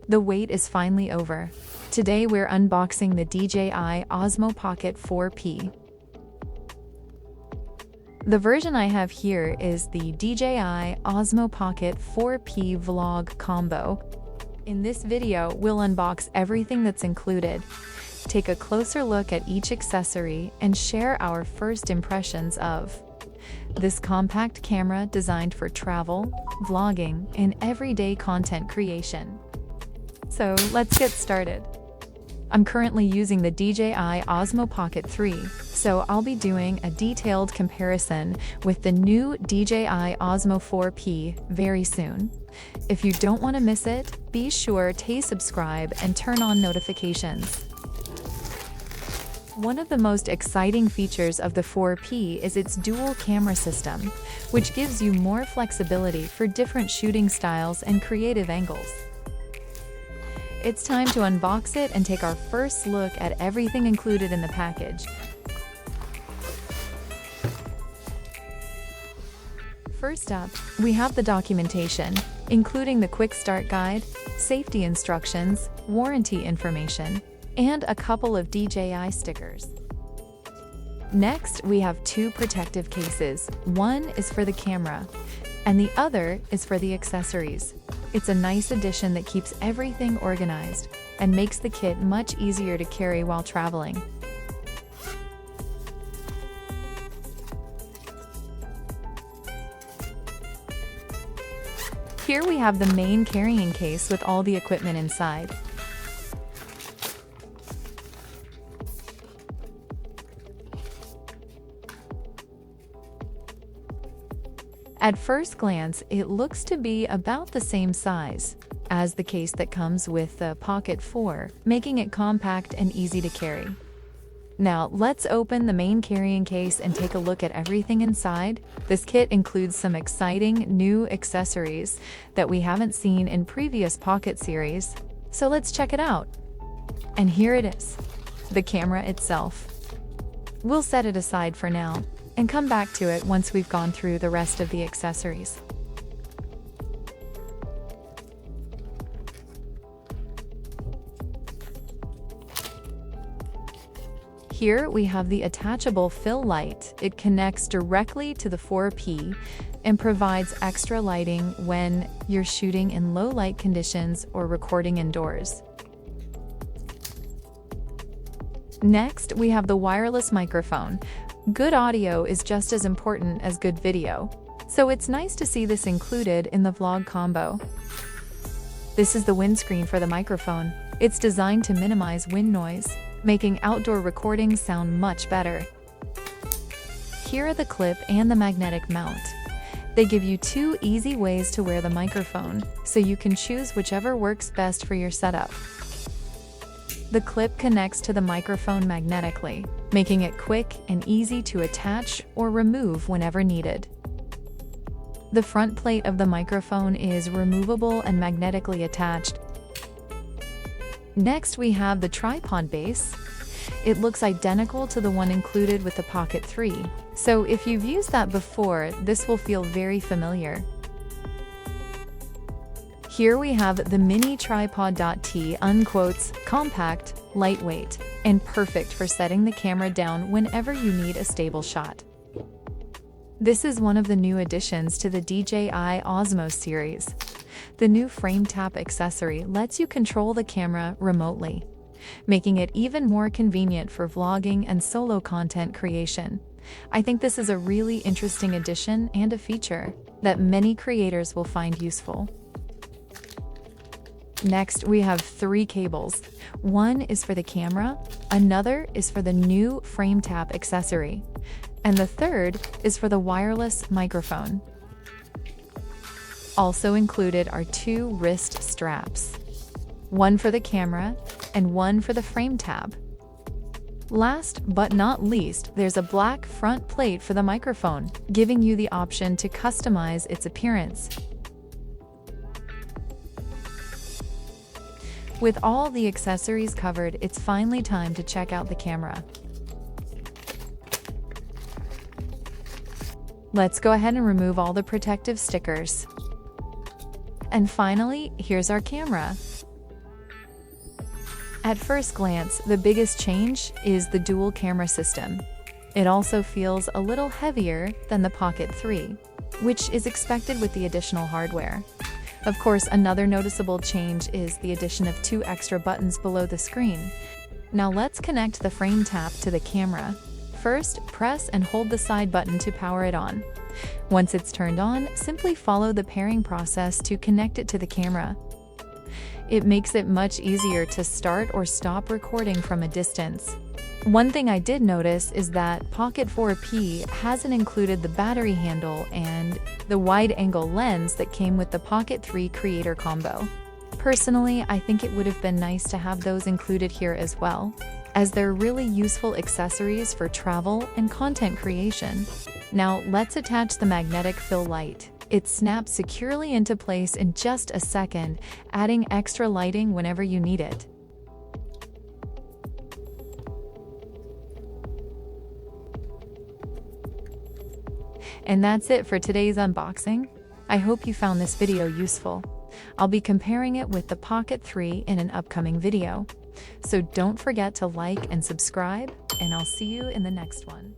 The wait is finally over. Today we're unboxing the DJI Osmo Pocket 4P. The version I have here is the DJI Osmo Pocket 4P Vlog Combo. In this video, we'll unbox everything that's included, take a closer look at each accessory, and share our first impressions of this compact camera designed for travel, vlogging, and everyday content creation. So let's get started. I'm currently using the DJI Osmo Pocket 3, so I'll be doing a detailed comparison with the new DJI Osmo 4P very soon. If you don't want to miss it, be sure to subscribe and turn on notifications. One of the most exciting features of the 4P is its dual camera system, which gives you more flexibility for different shooting styles and creative angles. It's time to unbox it and take our first look at everything included in the package. First up, we have the documentation, including the quick start guide, safety instructions, warranty information, and a couple of DJI stickers. Next, we have two protective cases. One is for the camera, and the other is for the accessories. It's a nice addition that keeps everything organized and makes the kit much easier to carry while traveling. Here we have the main carrying case with all the equipment inside. At first glance, it looks to be about the same size as the case that comes with the Pocket 4, making it compact and easy to carry. Now, let's open the main carrying case and take a look at everything inside. This kit includes some exciting new accessories that we haven't seen in previous Pocket series, so let's check it out. And here it is, the camera itself. We'll set it aside for now and come back to it once we've gone through the rest of the accessories. Here we have the attachable fill light. It connects directly to the 4P and provides extra lighting when you're shooting in low light conditions or recording indoors. Next, we have the wireless microphone. Good audio is just as important as good video, so it's nice to see this included in the vlog combo. This is the windscreen for the microphone. It's designed to minimize wind noise, making outdoor recordings sound much better. Here are the clip and the magnetic mount. They give you two easy ways to wear the microphone, so you can choose whichever works best for your setup. The clip connects to the microphone magnetically, making it quick and easy to attach or remove whenever needed. The front plate of the microphone is removable and magnetically attached. Next, we have the tripod base. It looks identical to the one included with the Pocket 3, so if you've used that before, this will feel very familiar. Here we have the mini tripod.t unquotes, compact, lightweight, and perfect for setting the camera down whenever you need a stable shot. This is one of the new additions to the DJI Osmo series. The new frame tap accessory lets you control the camera remotely, making it even more convenient for vlogging and solo content creation. I think this is a really interesting addition and a feature that many creators will find useful. Next, we have three cables. One is for the camera, another is for the new frame tap accessory, and the third is for the wireless microphone. Also included are two wrist straps, one for the camera and one for the frame tab. Last but not least, there's a black front plate for the microphone, giving you the option to customize its appearance. With all the accessories covered, it's finally time to check out the camera. Let's go ahead and remove all the protective stickers. And finally, here's our camera. At first glance, the biggest change is the dual camera system. It also feels a little heavier than the Pocket 3, which is expected with the additional hardware. Of course, another noticeable change is the addition of 2 extra buttons below the screen. Now let's connect the frame tap to the camera. First, press and hold the side button to power it on. Once it's turned on, simply follow the pairing process to connect it to the camera. It makes it much easier to start or stop recording from a distance. One thing I did notice is that Pocket 4P hasn't included the battery handle and the wide-angle lens that came with the Pocket 3 Creator combo. Personally, I think it would have been nice to have those included here as well, as they're really useful accessories for travel and content creation. Now let's attach the magnetic fill light. It snaps securely into place in just a second, adding extra lighting whenever you need it. And that's it for today's unboxing. I hope you found this video useful. I'll be comparing it with the Pocket 3 in an upcoming video. So don't forget to like and subscribe, and I'll see you in the next one.